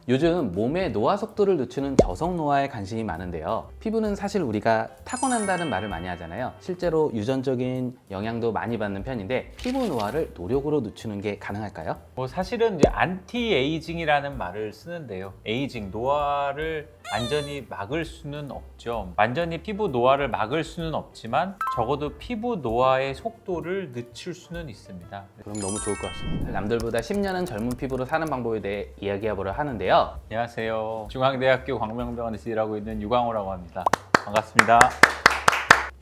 요즘 몸의 노화 속도를 늦추는 저속 노화에 관심이 많은데요. 피부는 사실 우리가 타고난다는 말을 많이 하잖아요. 실제로 유전적인 영향도 많이 받는 편인데 피부 노화를 노력으로 늦추는 게 가능할까요? 사실은 이제 안티에이징이라는 말을 쓰는데요. 에이징, 노화를 완전히 막을 수는 없죠. 완전히 피부 노화를 막을 수는 없지만 적어도 피부 노화의 속도를 늦출 수는 있습니다. 그럼 너무 좋을 것 같습니다. 남들보다 10년은 젊은 피부로 사는 방법에 대해 이야기해보려 하는데요. 안녕하세요. 중앙대학교 광명병원에서 일하고 있는 유광호라고 합니다. 반갑습니다.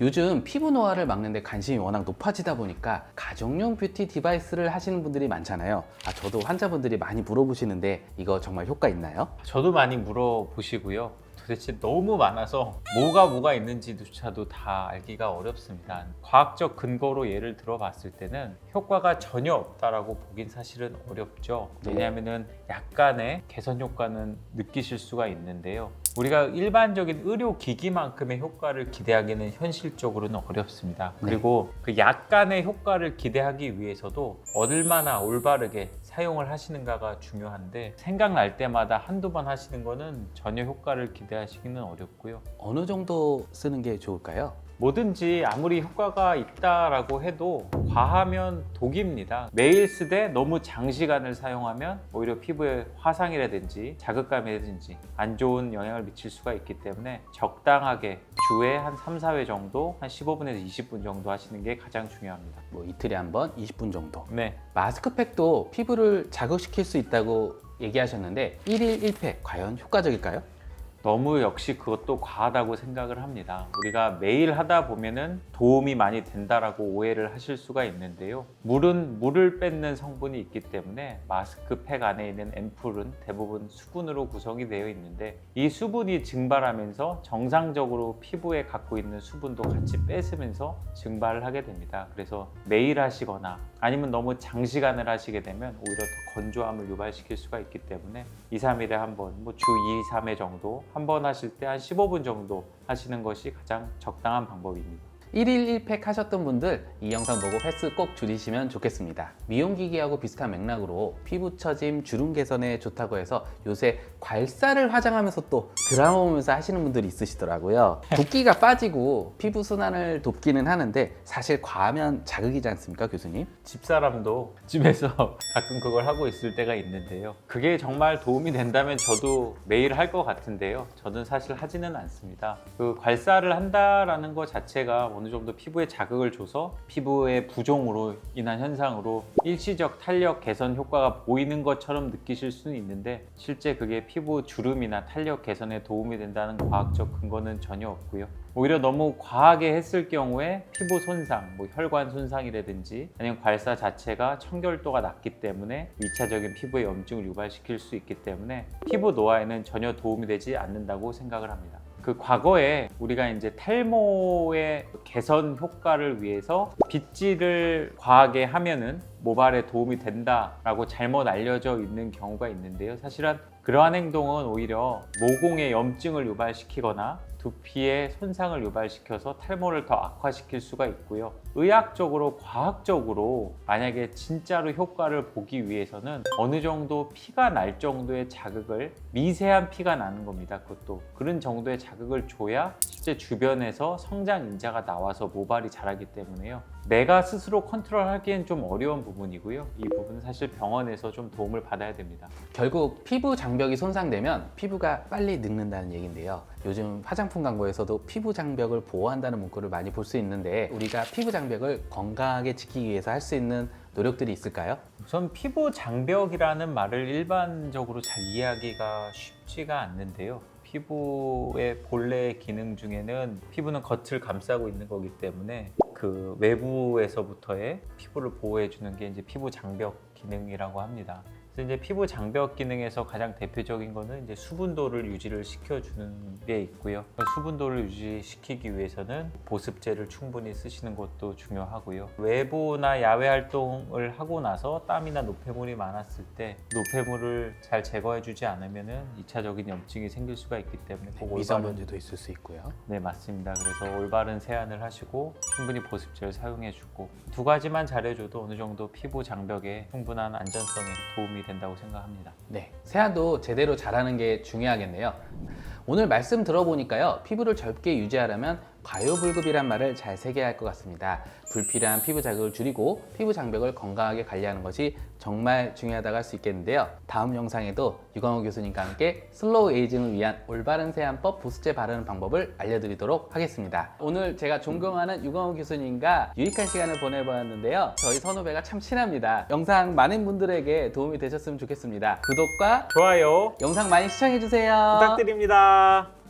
요즘 피부 노화를 막는 데 관심이 워낙 높아지다 보니까 가정용 뷰티 디바이스를 하시는 분들이 많잖아요. 저도 환자분들이 많이 물어보시는데 이거 정말 효과 있나요? 저도 많이 물어보시고요. 도대체 너무 많아서 뭐가 있는지조차도 다 알기가 어렵습니다. 과학적 근거로 예를 들어봤을 때는 효과가 전혀 없다라고 보긴 사실은 어렵죠. 왜냐하면 약간의 개선 효과는 느끼실 수가 있는데요. 우리가 일반적인 의료기기만큼의 효과를 기대하기는 현실적으로는 어렵습니다. 그리고 그 약간의 효과를 기대하기 위해서도 얼마나 올바르게 사용을 하시는가가 중요한데 생각날 때마다 한두 번 하시는 거는 전혀 효과를 기대하시기는 어렵고요. 어느 정도 쓰는 게 좋을까요? 뭐든지 아무리 효과가 있다라고 해도 과하면 독입니다. 매일 쓰되 너무 장시간을 사용하면 오히려 피부에 화상이라든지 자극감이라든지 안 좋은 영향을 미칠 수가 있기 때문에 적당하게 주에 한 3, 4회 정도 한 15분에서 20분 정도 하시는 게 가장 중요합니다. 뭐 이틀에 한 번 20분 정도. 네. 마스크팩도 피부를 자극시킬 수 있다고 얘기하셨는데 1일 1팩 과연 효과적일까요? 너무 역시 그것도 과하다고 생각을 합니다. 우리가 매일 하다 보면은 도움이 많이 된다라고 오해를 하실 수가 있는데요. 물은 물을 뺏는 성분이 있기 때문에 마스크팩 안에 있는 앰플은 대부분 수분으로 구성이 되어 있는데 이 수분이 증발하면서 정상적으로 피부에 갖고 있는 수분도 같이 뺏으면서 증발을 하게 됩니다. 그래서 매일 하시거나 아니면 너무 장시간을 하시게 되면 오히려 더 건조함을 유발시킬 수가 있기 때문에 2, 3일에 한 번, 주 2, 3회 정도 한 번 하실 때 한 15분 정도 하시는 것이 가장 적당한 방법입니다. 1일 1팩 하셨던 분들 이 영상 보고 횟수 꼭 줄이시면 좋겠습니다. 미용기기하고 비슷한 맥락으로 피부 처짐, 주름 개선에 좋다고 해서 요새 괄사를 화장하면서 또 드라마 보면서 하시는 분들이 있으시더라고요. 붓기가 빠지고 피부 순환을 돕기는 하는데 사실 과하면 자극이지 않습니까, 교수님? 집사람도 집에서 가끔 그걸 하고 있을 때가 있는데요. 그게 정말 도움이 된다면 저도 매일 할 것 같은데요. 저는 사실 하지는 않습니다. 그 괄사를 한다라는 것 자체가 어느 정도 피부에 자극을 줘서 피부의 부종으로 인한 현상으로 일시적 탄력 개선 효과가 보이는 것처럼 느끼실 수는 있는데 실제 그게 피부 주름이나 탄력 개선에 도움이 된다는 과학적 근거는 전혀 없고요. 오히려 너무 과하게 했을 경우에 피부 손상, 혈관 손상이라든지 아니면 괄사 자체가 청결도가 낮기 때문에 2차적인 피부의 염증을 유발시킬 수 있기 때문에 피부 노화에는 전혀 도움이 되지 않는다고 생각을 합니다. 그 과거에 우리가 이제 탈모의 개선 효과를 위해서 빗질을 과하게 하면은 모발에 도움이 된다라고 잘못 알려져 있는 경우가 있는데요. 사실은 그러한 행동은 오히려 모공의 염증을 유발시키거나 두피에 손상을 유발시켜서 탈모를 더 악화시킬 수가 있고요. 의학적으로, 과학적으로 만약에 진짜로 효과를 보기 위해서는 어느 정도 피가 날 정도의 자극을, 미세한 피가 나는 겁니다. 그것도 그런 정도의 자극을 줘야 실제 주변에서 성장 인자가 나와서 모발이 자라기 때문에요. 내가 스스로 컨트롤하기엔 좀 어려운 부분이고요. 이 부분은 사실 병원에서 좀 도움을 받아야 됩니다. 결국 피부 장벽이 손상되면 피부가 빨리 늙는다는 얘기인데요. 요즘 화장품 광고에서도 피부 장벽을 보호한다는 문구를 많이 볼 수 있는데 우리가 피부 장벽을 건강하게 지키기 위해서 할 수 있는 노력들이 있을까요? 우선 피부 장벽이라는 말을 일반적으로 잘 이해하기가 쉽지가 않는데요. 피부의 본래의 기능 중에는 피부는 겉을 감싸고 있는 거기 때문에 그 외부에서부터의 피부를 보호해 주는 게 이제 피부 장벽 기능이라고 합니다. 그래서 이제 피부 장벽 기능에서 가장 대표적인 거는 이제 수분도를 유지를 시켜주는 게 있고요. 수분도를 유지시키기 위해서는 보습제를 충분히 쓰시는 것도 중요하고요. 외부나 야외 활동을 하고 나서 땀이나 노폐물이 많았을 때 노폐물을 잘 제거해주지 않으면은 2차적인 염증이 생길 수가 있기 때문에 꼭 미세먼지도 있을 수 있고요. 네, 맞습니다. 그래서 올바른 세안을 하시고 충분히 보습제를 사용해주고 두 가지만 잘해줘도 어느 정도 피부 장벽에 충분한 안전성에 도움이 도움이 된다고 생각합니다. 네, 세안도 제대로 잘하는 게 중요하겠네요. 오늘 말씀 들어보니까요, 피부를 젊게 유지하려면 과요불급이란 말을 잘 새겨야 할 것 같습니다. 불필요한 피부 자극을 줄이고 피부 장벽을 건강하게 관리하는 것이 정말 중요하다고 할 수 있겠는데요. 다음 영상에도 유광호 교수님과 함께 슬로우 에이징을 위한 올바른 세안법 보습제 바르는 방법을 알려드리도록 하겠습니다. 오늘 제가 존경하는 유광호 교수님과 유익한 시간을 보내보았는데요. 저희 선후배가 참 친합니다. 영상 많은 분들에게 도움이 되셨으면 좋겠습니다. 구독과 좋아요 영상 많이 시청해주세요. 부탁드립니다.